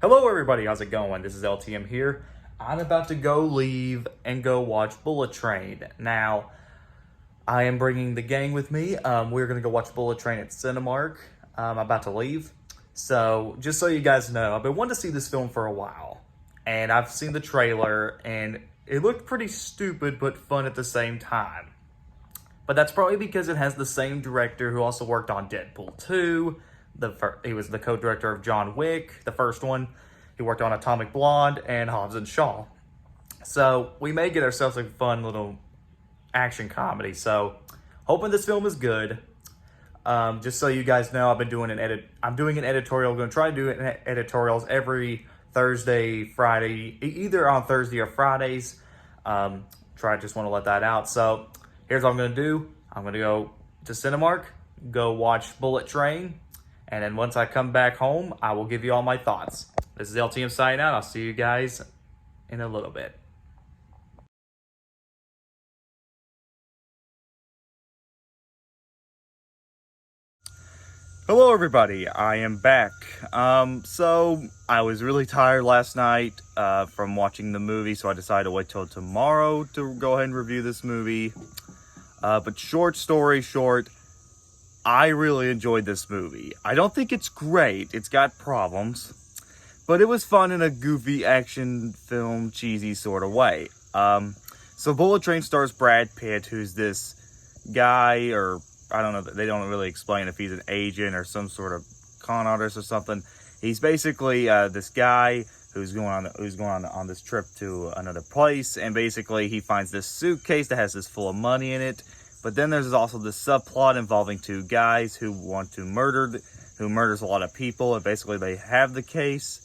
Hello everybody, how's it going? This is LTM here. I'm about to go leave and go watch Bullet Train. Now, I am bringing the gang with me. We're going to go watch Bullet Train at Cinemark. I'm about to leave. So, just so you guys know, I've been wanting to see this film for a while. And I've seen the trailer, and it looked pretty stupid but fun at the same time. But that's probably because it has the same director who also worked on Deadpool 2. He was the co-director of John Wick, the first one. He worked on Atomic Blonde and Hobbs and Shaw. So we may get ourselves a fun little action comedy. So hoping this film is good. Just so you guys know, I'm doing an editorial. I'm going to try to do editorials every Thursday, Friday, either on Thursday or Fridays. Just want to let that out. So here's what I'm going to do. I'm going to go to Cinemark, go watch Bullet Train, and then once I come back home, I will give you all my thoughts. This is LTM signing out. I'll see you guys in a little bit. Hello everybody, I am back. So I was really tired last night from watching the movie, so I decided to wait till tomorrow to go ahead and review this movie. But short story short, I really enjoyed this movie. I don't think it's great, it's got problems, but it was fun in a goofy action film, cheesy sort of way. So Bullet Train stars Brad Pitt, who's this guy, or I don't know, they don't really explain if he's an agent or some sort of con artist or something. He's basically this guy who's going on this trip to another place, and basically he finds this suitcase that has this full of money in it. But then there's also this subplot involving two guys who murders a lot of people, and basically they have the case.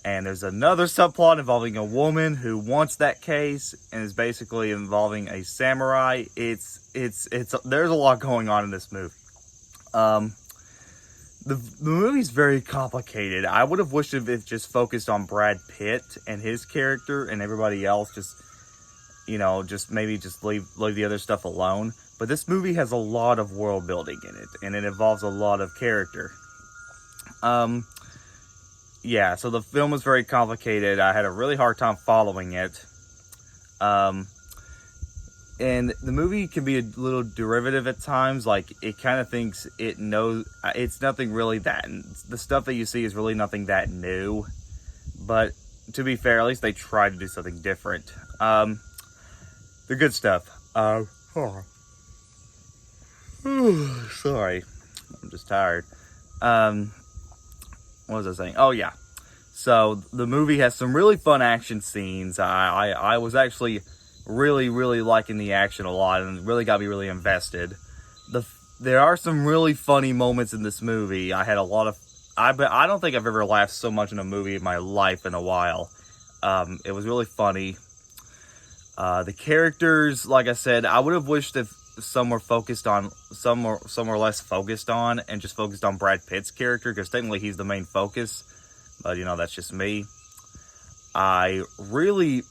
And there's another subplot involving a woman who wants that case, and is basically involving a samurai. There's a lot going on in this movie. The movie's very complicated. I would have wished if it just focused on Brad Pitt and his character, and everybody else just leave the other stuff alone. But this movie has a lot of world building in it, and it involves a lot of character. Yeah, so the film was very complicated. I had a really hard time following it. And the movie can be a little derivative at times. Like, it kind of thinks it knows, it's nothing really that, the stuff that you see is really nothing that new. But to be fair, at least they tried to do something different. The good stuff. Sorry, I'm just tired. What was I saying? Oh yeah. So the movie has some really fun action scenes. I was actually really liking the action a lot, and really got me really invested. There are some really funny moments in this movie. I don't think I've ever laughed so much in a movie in my life in a while. It was really funny. The characters, like I said, I would have wished if some were less focused on, and just focused on Brad Pitt's character, because technically he's the main focus. But that's just me. I really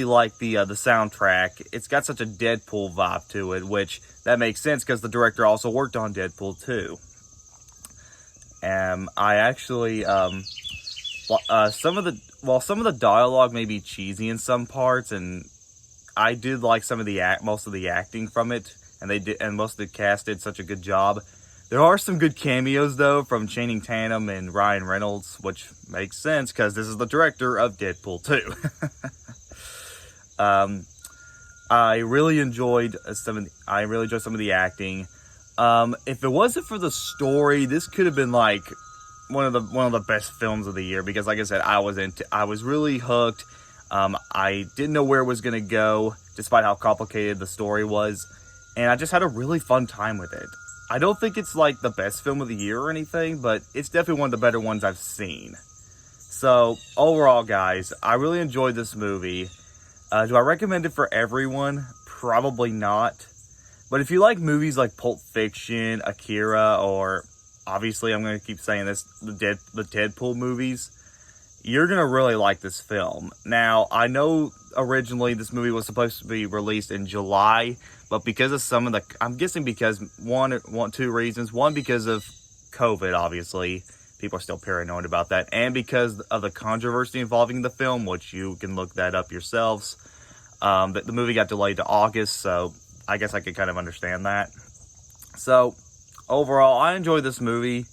like the soundtrack. It's got such a Deadpool vibe to it, which that makes sense because the director also worked on Deadpool 2. I actually some of the dialogue may be cheesy in some parts, and I did like most of the acting from it, and most of the cast did such a good job. There are some good cameos though from Channing Tatum and Ryan Reynolds, which makes sense because this is the director of Deadpool 2. I really enjoyed some of the acting. If it wasn't for the story, this could have been like one of the best films of the year, because like I said, I was really hooked. I didn't know where it was going to go, despite how complicated the story was, and I just had a really fun time with it. I don't think it's like the best film of the year or anything, but it's definitely one of the better ones I've seen. So, overall, guys, I really enjoyed this movie. Do I recommend it for everyone? Probably not. But if you like movies like Pulp Fiction, Akira, or obviously I'm going to keep saying this, the Deadpool movies, you're going to really like this film. Now, I know originally this movie was supposed to be released in July, but because of I'm guessing because two reasons. One, because of COVID, obviously. People are still paranoid about that. And because of the controversy involving the film, which you can look that up yourselves, the movie got delayed to August, so I guess I could kind of understand that. So, overall, I enjoyed this movie.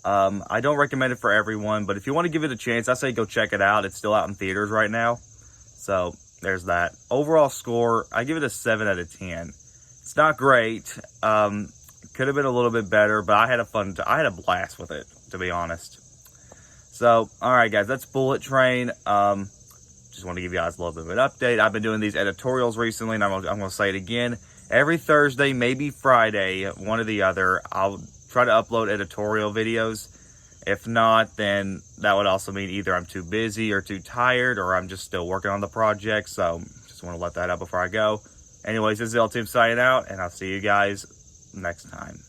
I don't recommend it for everyone, but if you want to give it a chance, I say go check it out. It's still out in theaters right now. So, there's that. Overall score, I give it a 7 out of 10. It's not great. Could have been a little bit better, but I had a blast with it, to be honest. So, alright guys, that's Bullet Train. Just want to give you guys a little bit of an update. I've been doing these editorials recently, and I'm going to say it again. Every Thursday, maybe Friday, one or the other, I'll try to upload editorial videos. If not, then that would also mean either I'm too busy or too tired, or I'm just still working on the project. So, just want to let that out before I go. Anyways, this is LTM signing out, and I'll see you guys next time.